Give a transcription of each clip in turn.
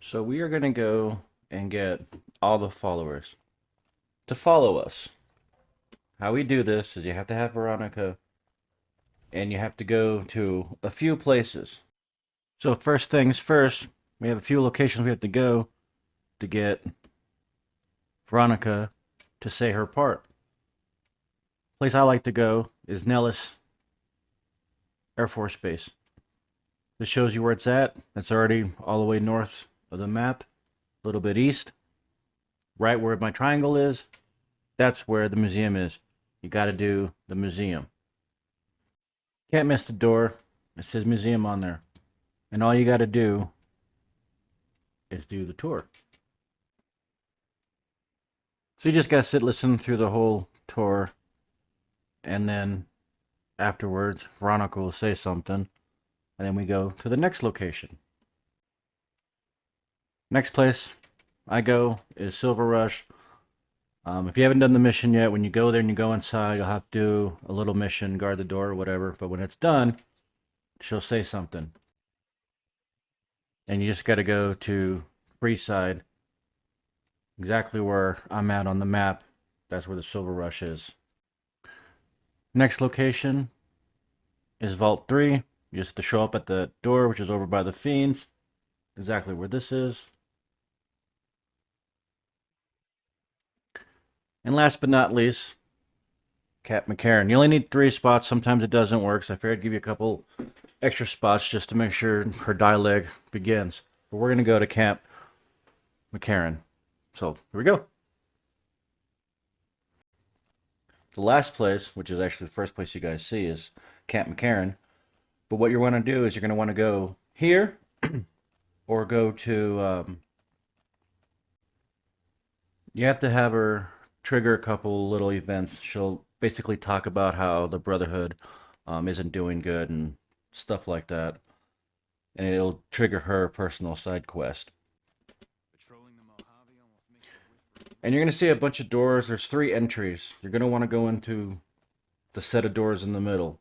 So we are going to go and get all the followers to follow us. How we do this is you have to have Veronica and you have to go to a few places. So first things first, we have a few locations we have to go to get Veronica to say her part. Place I like to go is Nellis Air Force Base. This shows you where it's at. It's already all the way north of the map, a little bit east. Right where my triangle is, that's where the museum is. You got to do the museum. Can't miss the door. It says museum on there. And all you got to do is do the tour. So you just got to sit, listen through the whole tour. And then afterwards, Veronica will say something. And then we go to the next location. Next place I go is Silver Rush. If you haven't done the mission yet, when you go there and you go inside, you'll have to do a little mission, guard the door or whatever. But when it's done, she'll say something. And you just got to go to Freeside, exactly where I'm at on the map. That's where the Silver Rush is. Next location is Vault 3. You just have to show up at the door, which is over by the Fiends. Exactly where this is. And last but not least, Cat McCarran. You only need 3 spots. Sometimes it doesn't work, so I figured I'd give you a couple extra spots just to make sure her dialogue begins. But we're going to go to Camp McCarran. So here we go. The last place, which is actually the first place you guys see, is Camp McCarran. But what you want to do is you're going to want to go here or go to. You have to have her trigger a couple little events. She'll basically talk about how the Brotherhood isn't doing good and stuff like that. And it'll trigger her personal side quest. And you're going to see a bunch of doors. There's 3 entries. You're going to want to go into the set of doors in the middle,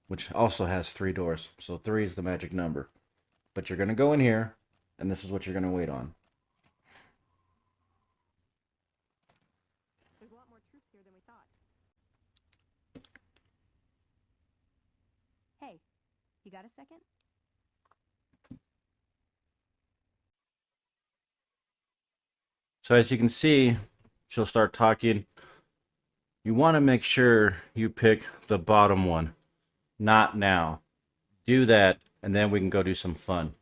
which also has 3 doors. So 3 is the magic number. But you're going to go in here, and this is what you're going to wait on. There's a lot more troops here than we thought. Hey, you got a second? So as you can see, she'll start talking. You want to make sure you pick the bottom one. Not now. Do that, and then we can go do some fun.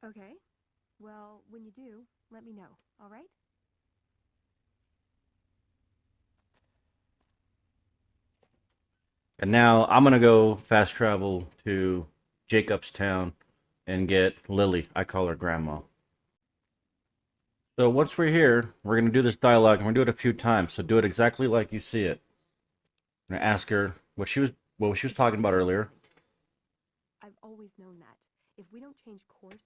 Okay. Well, when you do, let me know, all right? And now I'm going to go fast travel to Jacobstown and get Lily. I call her Grandma. So once we're here, we're going to do this dialogue, and we're going to do it a few times. So do it exactly like you see it. I'm going to ask her what she was talking about earlier, I've always known that. If we don't change course,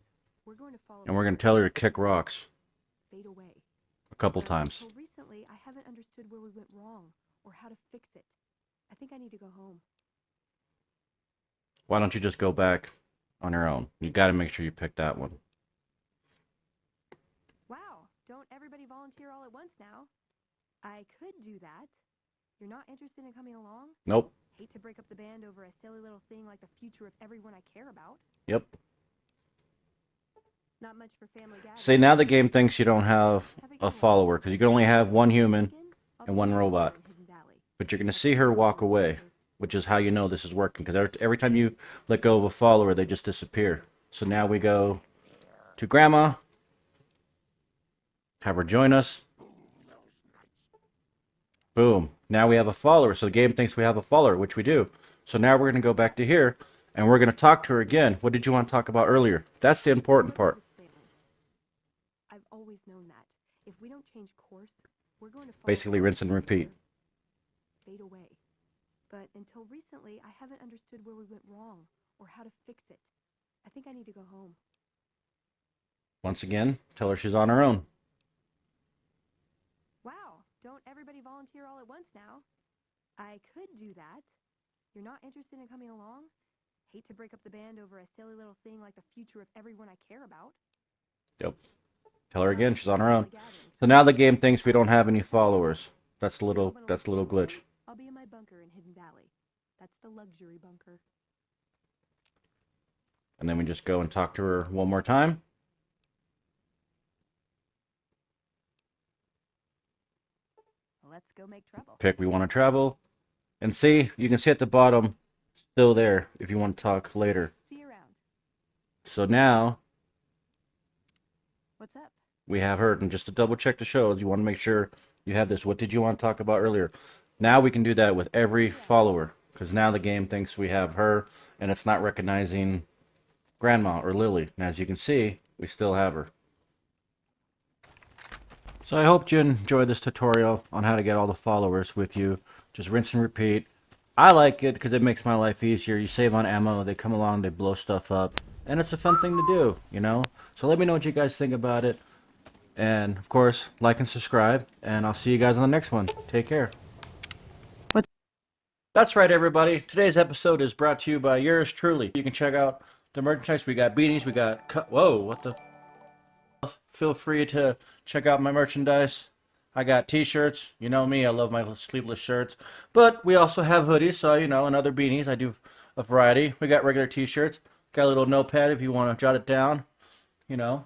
we're going to follow and we're going to tell her to kick rocks fade away. a couple But times. until recently, I haven't understood where we went wrong or how to fix it. I think I need to go home. Why don't you just go back on your own? You got to make sure you pick that one. Wow, don't everybody volunteer all at once now. I could do that. You're not interested in coming along? Nope. Hate to break up the band over a silly little thing like the future of everyone I care about. Yep. Not much for family gatherings. See, now the game thinks you don't have a follower because you can only have one human and one robot. But you're going to see her walk away, which is how you know this is working. Because every time you let go of a follower, they just disappear. So now we go to Grandma, have her join us. Boom. Now we have a follower. So the game thinks we have a follower, which we do. So now we're going to go back to here and we're going to talk to her again. What did you want to talk about earlier? That's the important part. I've always known that. If we don't change course, we're going to Basically, rinse and repeat. Fade away. But until recently, I haven't understood where we went wrong or how to fix it. I think I need to go home. Once again, tell her she's on her own. Wow, don't everybody volunteer all at once now. I could do that. You're not interested in coming along? Hate to break up the band over a silly little thing like the future of everyone I care about. Yep. Tell her again, she's on her Well, own. the gathering. So now the game thinks we don't have any followers. That's a little glitch. I'll be in my bunker in Hidden Valley. That's the luxury bunker. And then we just go and talk to her one more time. Let's go make trouble. Pick we want to travel. And see, you can see at the bottom, still there if you want to talk later. See you around. So now What's up? we have her. And just to double check the shows, you want to make sure you have this. What did you want to talk about earlier? Now we can do that with every follower. Because now the game thinks we have her. And it's not recognizing Grandma or Lily. And as you can see, we still have her. So I hope you enjoyed this tutorial on how to get all the followers with you. Just rinse and repeat. I like it because it makes my life easier. You save on ammo, they come along, they blow stuff up. And it's a fun thing to do, you know? So let me know what you guys think about it. And, of course, like and subscribe. And I'll see you guys on the next one. Take care. That's right, everybody. Today's episode is brought to you by yours truly. You can check out the merchandise. We got beanies, we got... Whoa, what the... Feel free to check out my merchandise. I got t-shirts. You know me, I love my sleeveless shirts. But we also have hoodies, so, you know, and other beanies. I do a variety. We got regular t-shirts. Got a little notepad if you want to jot it down. You know,